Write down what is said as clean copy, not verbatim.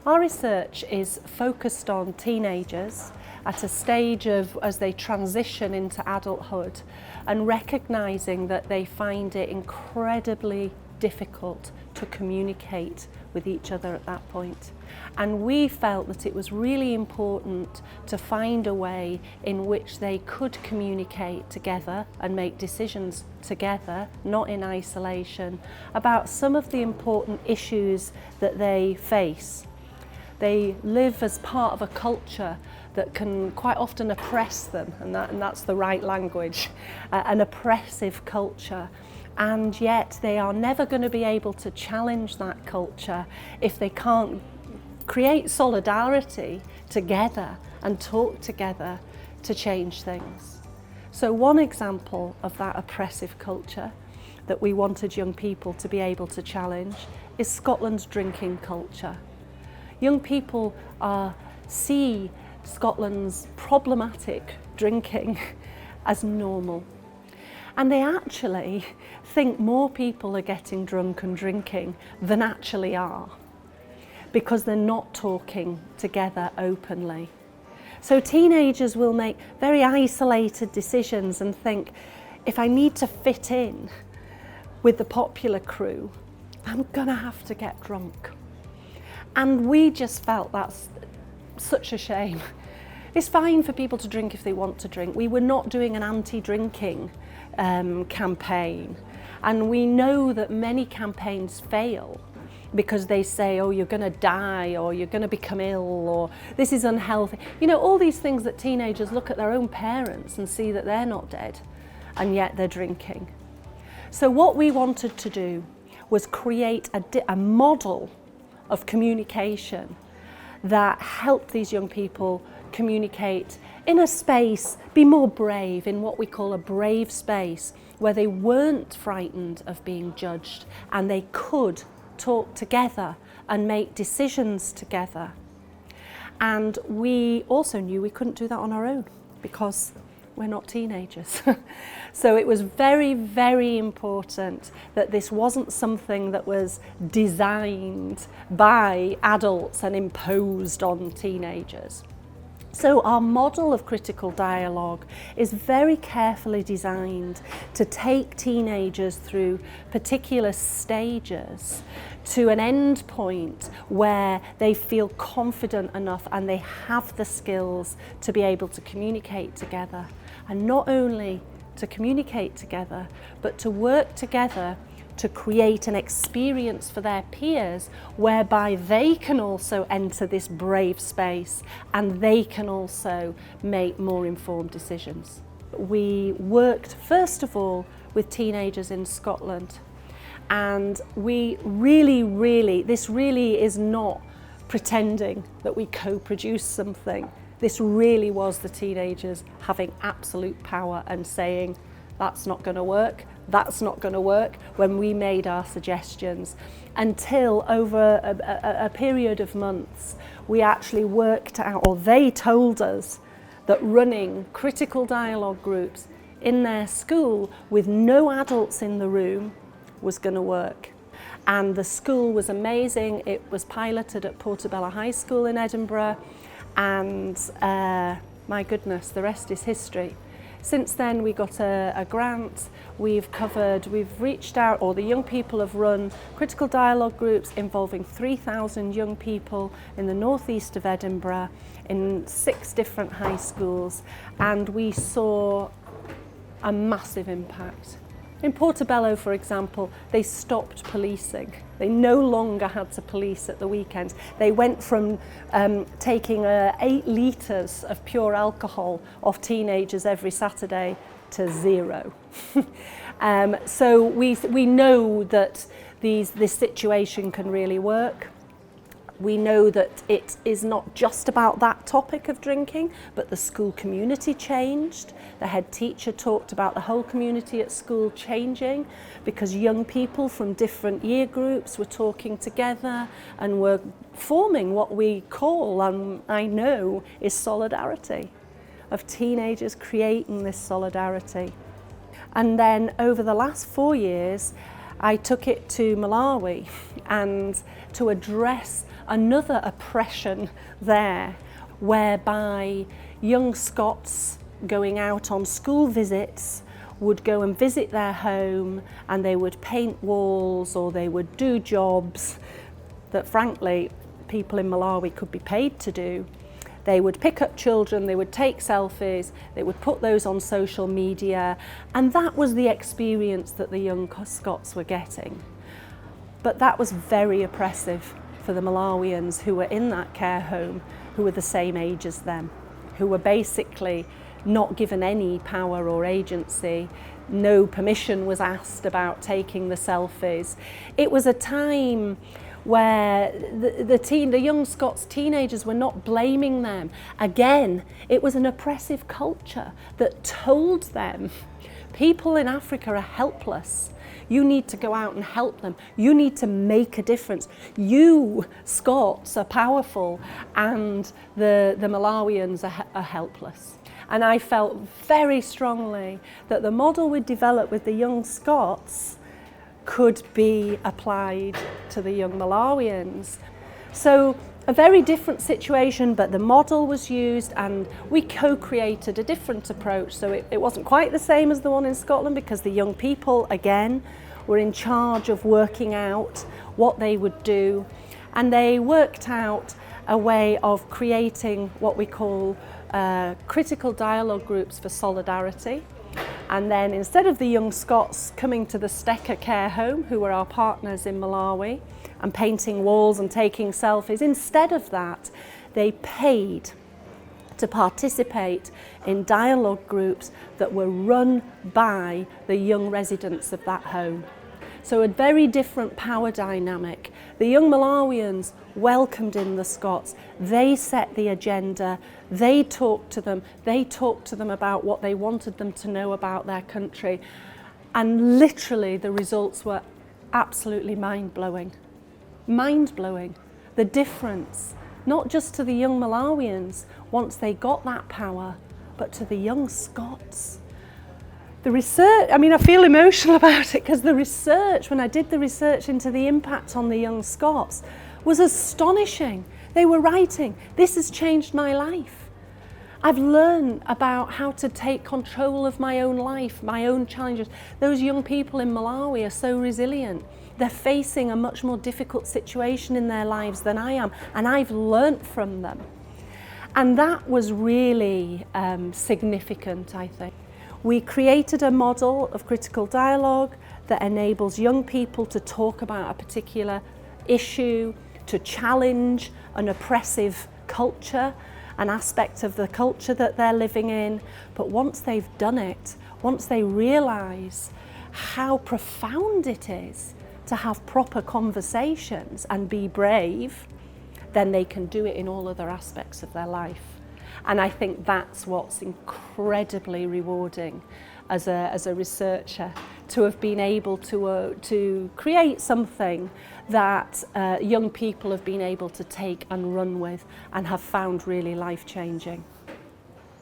Our research is focused on teenagers at a stage of as they transition into adulthood and recognising that they find it incredibly difficult to communicate with each other at that point. And we felt that it was really important to find a way in which they could communicate together and make decisions together, not in isolation, about some of the important issues that they face. They live as part of a culture that can quite often oppress them, and that's the right language, an oppressive culture. And yet they are never going to be able to challenge that culture if they can't create solidarity together and talk together to change things. So one example of that oppressive culture that we wanted young people to be able to challenge is Scotland's drinking culture. Young people see Scotland's problematic drinking as normal. And they actually think more people are getting drunk and drinking than actually are, because they're not talking together openly. So teenagers will make very isolated decisions and think, if I need to fit in with the popular crew, I'm gonna have to get drunk. And we just felt that's such a shame. It's fine for people to drink if they want to drink. We were not doing an anti-drinking campaign. And we know that many campaigns fail because they say, oh, you're gonna die, or you're gonna become ill, or this is unhealthy. You know, all these things that teenagers look at their own parents and see that they're not dead, and yet they're drinking. So what we wanted to do was create a model of communication that helped these young people communicate in a space, be more brave, in what we call a brave space, where they weren't frightened of being judged and they could talk together and make decisions together. And we also knew we couldn't do that on our own because we're not teenagers. So it was very, very important that this wasn't something that was designed by adults and imposed on teenagers. So our model of critical dialogue is very carefully designed to take teenagers through particular stages to an end point where they feel confident enough and they have the skills to be able to communicate together. And not only to communicate together, but to work together to create an experience for their peers whereby they can also enter this brave space and they can also make more informed decisions. We worked first of all with teenagers in Scotland, and we this really is not pretending that we co-produce something. This really was the teenagers having absolute power and saying, that's not going to work, that's not going to work, when we made our suggestions. Until over a period of months, we actually worked out, or they told us, that running critical dialogue groups in their school with no adults in the room was going to work. And the school was amazing. It was piloted at Portobello High School in Edinburgh, and my goodness, the rest is history. Since then we got a grant, we've reached out, or the young people have run critical dialogue groups involving 3,000 young people in the northeast of Edinburgh in 6 different high schools, and we saw a massive impact. In Portobello, for example, they stopped policing. They no longer had to police at the weekends. They went from taking 8 litres of pure alcohol off teenagers every Saturday to 0. So we know that this situation can really work. We know that it is not just about that topic of drinking, but the school community changed. The head teacher talked about the whole community at school changing because young people from different year groups were talking together and were forming what we call, and I know, is solidarity, of teenagers creating this solidarity. And then over the last 4 years, I took it to Malawi and to address another oppression there, whereby young Scots going out on school visits would go and visit their home, and they would paint walls or they would do jobs that frankly people in Malawi could be paid to do. They would pick up children, they would take selfies, they would put those on social media, and that was the experience that the young Scots were getting. But that was very oppressive for the Malawians who were in that care home, who were the same age as them, who were basically not given any power or agency. No permission was asked about taking the selfies. It was a time where the young Scots teenagers were not blaming them. Again, it was an oppressive culture that told them, people in Africa are helpless. You need to go out and help them. You need to make a difference. You, Scots, are powerful, and the Malawians are helpless. And I felt very strongly that the model we developed with the young Scots could be applied to the young Malawians. So a very different situation, but the model was used, and we co-created a different approach. So it wasn't quite the same as the one in Scotland, because the young people, again, were in charge of working out what they would do. And they worked out a way of creating what we call critical dialogue groups for solidarity. And then instead of the young Scots coming to the Stecker care home, who were our partners in Malawi, and painting walls and taking selfies, instead of that, they paid to participate in dialogue groups that were run by the young residents of that home. So a very different power dynamic. The young Malawians welcomed in the Scots. They set the agenda. They talked to them. They talked to them about what they wanted them to know about their country. And literally the results were absolutely mind-blowing. Mind-blowing. The difference, not just to the young Malawians once they got that power, but to the young Scots. The research, I mean, I feel emotional about it, because the research, when I did the research into the impact on the young Scots, was astonishing. They were writing, "This has changed my life. I've learned about how to take control of my own life, my own challenges." Those young people in Malawi are so resilient. They're facing a much more difficult situation in their lives than I am, and I've learnt from them. And that was really significant, I think. We created a model of critical dialogue that enables young people to talk about a particular issue, to challenge an oppressive culture, an aspect of the culture that they're living in. But once they've done it, once they realise how profound it is to have proper conversations and be brave, then they can do it in all other aspects of their life. And I think that's what's incredibly rewarding as a researcher, to have been able to create something that young people have been able to take and run with and have found really life-changing.